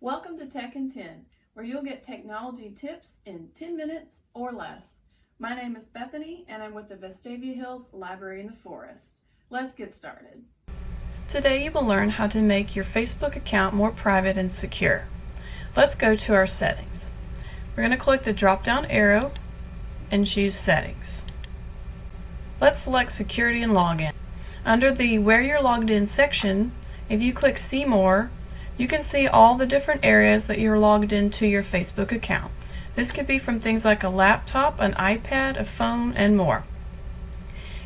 Welcome to Tech in 10, where you'll get technology tips in 10 minutes or less. My name is Bethany, and I'm with the Vestavia Hills Library in the Forest. Let's get started. Today you will learn how to make your Facebook account more private and secure. Let's go to our settings. We're going to click the drop-down arrow and choose Settings. Let's select Security and Login. Under the Where You're Logged In section, if you click See More, you can see all the different areas that you're logged into your Facebook account. This could be from things like a laptop, an iPad, a phone, and more.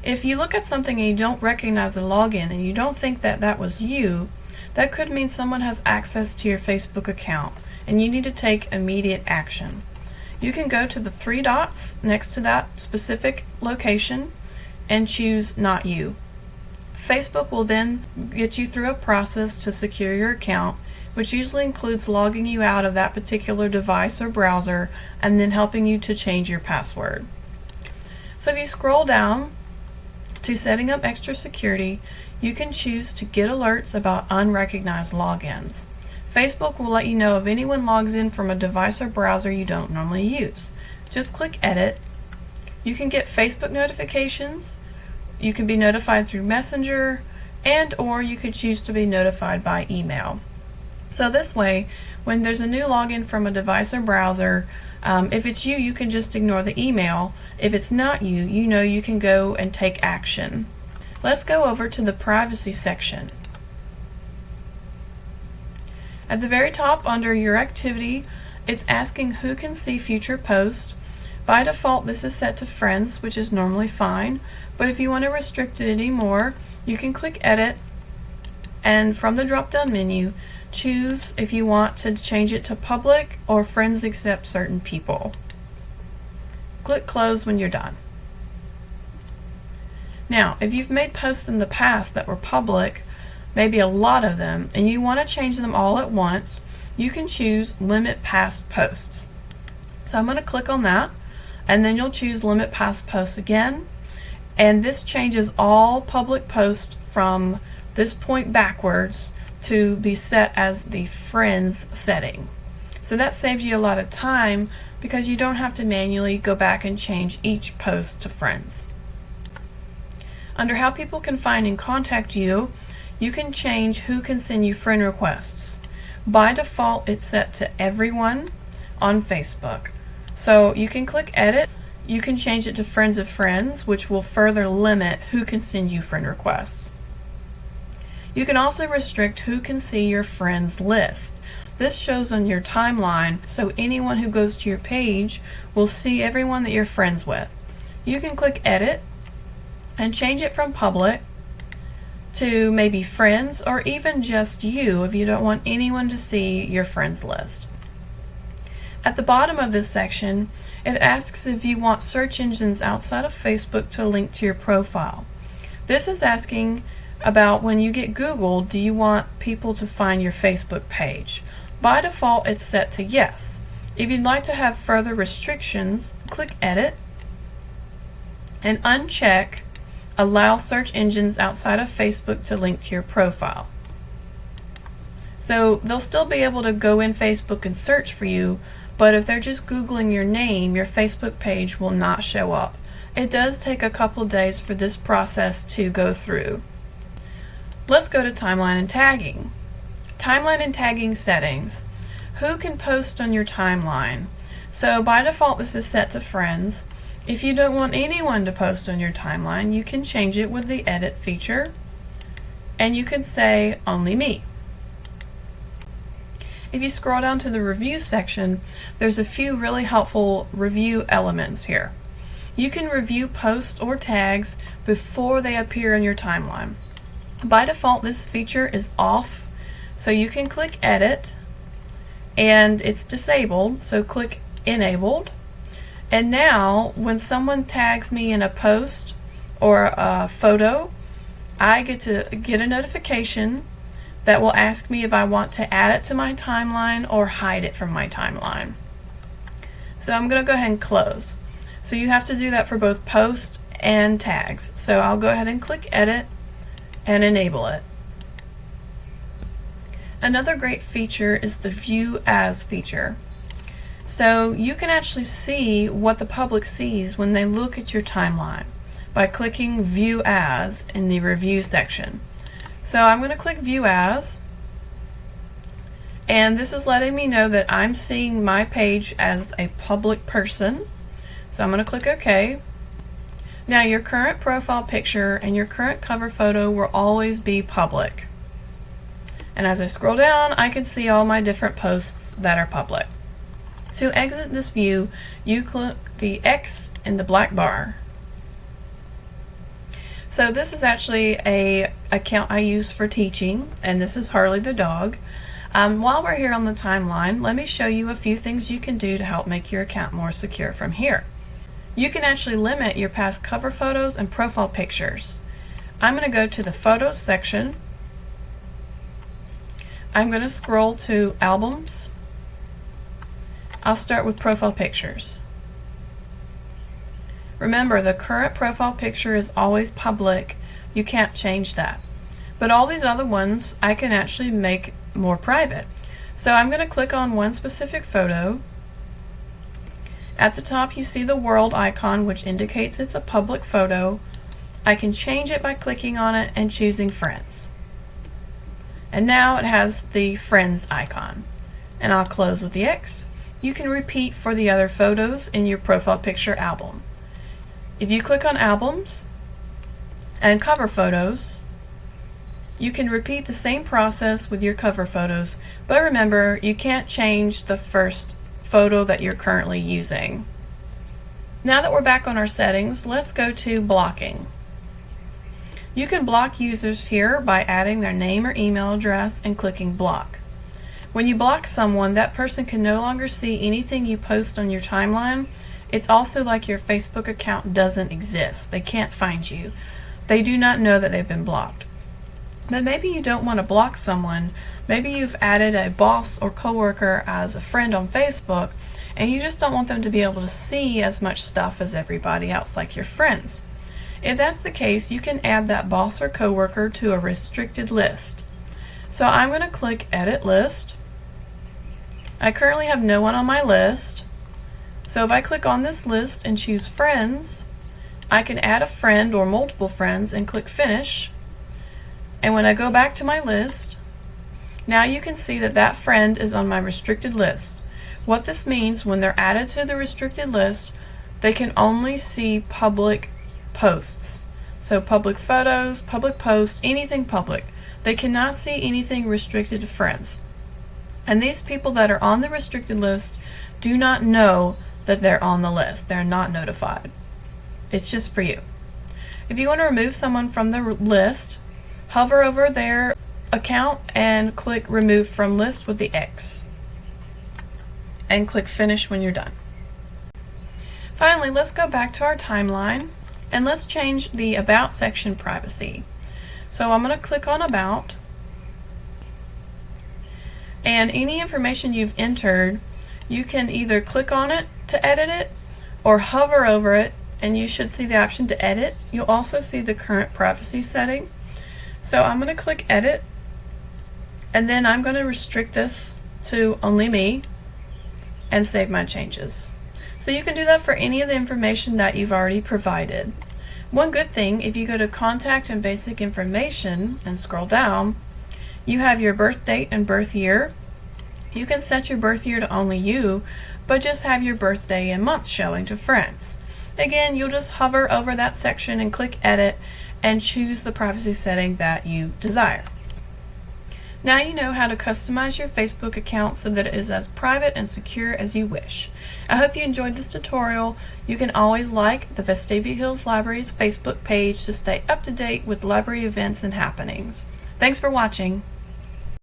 If you look at something and you don't recognize the login and you don't think that that was you, that could mean someone has access to your Facebook account and you need to take immediate action. You can go to the three dots next to that specific location and choose Not You. Facebook will then get you through a process to secure your account, which usually includes logging you out of that particular device or browser and then helping you to change your password. So if you scroll down to Setting Up Extra Security, you can choose to get alerts about unrecognized logins. Facebook will let you know if anyone logs in from a device or browser you don't normally use. Just click Edit. You can get Facebook notifications. You can be notified through Messenger, and or you could choose to be notified by email. So this way, when there's a new login from a device or browser, if it's you, you can just ignore the email. If it's not you, you know you can go and take action. Let's go over to the Privacy section. At the very top under Your Activity, it's asking who can see future posts. By default, this is set to friends, which is normally fine, but if you want to restrict it anymore, you can click Edit, and from the drop-down menu, choose if you want to change it to public or friends accept certain people. Click Close when you're done. Now, if you've made posts in the past that were public, maybe a lot of them, and you want to change them all at once, you can choose Limit Past Posts. So I'm going to click on that, and then you'll choose Limit Past Posts again, and this changes all public posts from this point backwards to be set as the friends setting. So that saves you a lot of time because you don't have to manually go back and change each post to friends. Under How People Can Find and Contact You, you can change who can send you friend requests. By default, it's set to everyone on Facebook. So you can click Edit. You can change it to Friends of Friends, which will further limit who can send you friend requests. You can also restrict who can see your friends list. This shows on your timeline, so anyone who goes to your page will see everyone that you're friends with. You can click Edit and change it from public to maybe friends, or even just you if you don't want anyone to see your friends list. At the bottom of this section, it asks if you want search engines outside of Facebook to link to your profile. This is asking about when you get Googled, do you want people to find your Facebook page? By default, it's set to yes. If you'd like to have further restrictions, click Edit and uncheck Allow search engines outside of Facebook to link to your profile. So they'll still be able to go in Facebook and search for you, but if they're just Googling your name, your Facebook page will not show up. It does take a couple days for this process to go through. Let's go to Timeline and Tagging. Timeline and Tagging settings. Who can post on your timeline? So by default, this is set to friends. If you don't want anyone to post on your timeline, you can change it with the Edit feature, and you can say Only Me. If you scroll down to the Review section, there's a few really helpful review elements here. You can review posts or tags before they appear on your timeline. By default, this feature is off, so you can click Edit, and it's disabled, so click Enabled. And now, when someone tags me in a post or a photo, I get to get a notification that will ask me if I want to add it to my timeline or hide it from my timeline. So I'm going to go ahead and close. So you have to do that for both post and tags. So I'll go ahead and click Edit and enable it. Another great feature is the View As feature. So you can actually see what the public sees when they look at your timeline by clicking View As in the review section. So I'm going to click View As, and this is letting me know that I'm seeing my page as a public person. So I'm going to click OK. Now your current profile picture and your current cover photo will always be public. And as I scroll down, I can see all my different posts that are public. To exit this view, you click the X in the black bar. So this is actually an account I use for teaching, and this is Harley the dog. While we're here on the timeline, let me show you a few things you can do to help make your account more secure from here. You can actually limit your past cover photos and profile pictures. I'm going to go to the Photos section. I'm going to scroll to Albums. I'll start with Profile Pictures. Remember, the current profile picture is always public. You can't change that. But all these other ones I can actually make more private. So I'm going to click on one specific photo. At the top you see the world icon, which indicates it's a public photo. I can change it by clicking on it and choosing Friends. And now it has the Friends icon. And I'll close with the X. You can repeat for the other photos in your profile picture album. If you click on Albums and Cover Photos, you can repeat the same process with your cover photos, but remember, you can't change the first photo that you're currently using. Now that we're back on our settings, let's go to blocking. You can block users here by adding their name or email address and clicking block. When you block someone, that person can no longer see anything you post on your timeline. It's also like your Facebook account doesn't exist. They can't find you. They do not know that they've been blocked. But maybe you don't want to block someone. Maybe you've added a boss or coworker as a friend on Facebook, and you just don't want them to be able to see as much stuff as everybody else, like your friends. If that's the case, you can add that boss or coworker to a restricted list. So I'm going to click Edit List. I currently have no one on my list. So if I click on this list and choose Friends, I can add a friend or multiple friends and click Finish. And when I go back to my list, now you can see that that friend is on my restricted list. What this means, when they're added to the restricted list, they can only see public posts. So public photos, public posts, anything public. They cannot see anything restricted to friends. And these people that are on the restricted list do not know that they're on the list. They're not notified. It's just for you. If you want to remove someone from the list, hover over their account and click Remove from List with the X. And click Finish when you're done. Finally, let's go back to our timeline and let's change the About section privacy. So I'm going to click on About, and any information you've entered, you can either click on it to edit it or hover over it and you should see the option to edit. You'll also see the current privacy setting. So I'm going to click Edit, and then I'm going to restrict this to only me and save my changes. So you can do that for any of the information that you've already provided. One good thing, if you go to Contact and Basic Information and scroll down, you have your birth date and birth year. You can set your birth year to only you, but just have your birthday and month showing to friends. Again, you'll just hover over that section and click Edit and choose the privacy setting that you desire. Now you know how to customize your Facebook account so that it is as private and secure as you wish. I hope you enjoyed this tutorial. You can always like the Vestavia Hills Library's Facebook page to stay up to date with library events and happenings. Thanks for watching.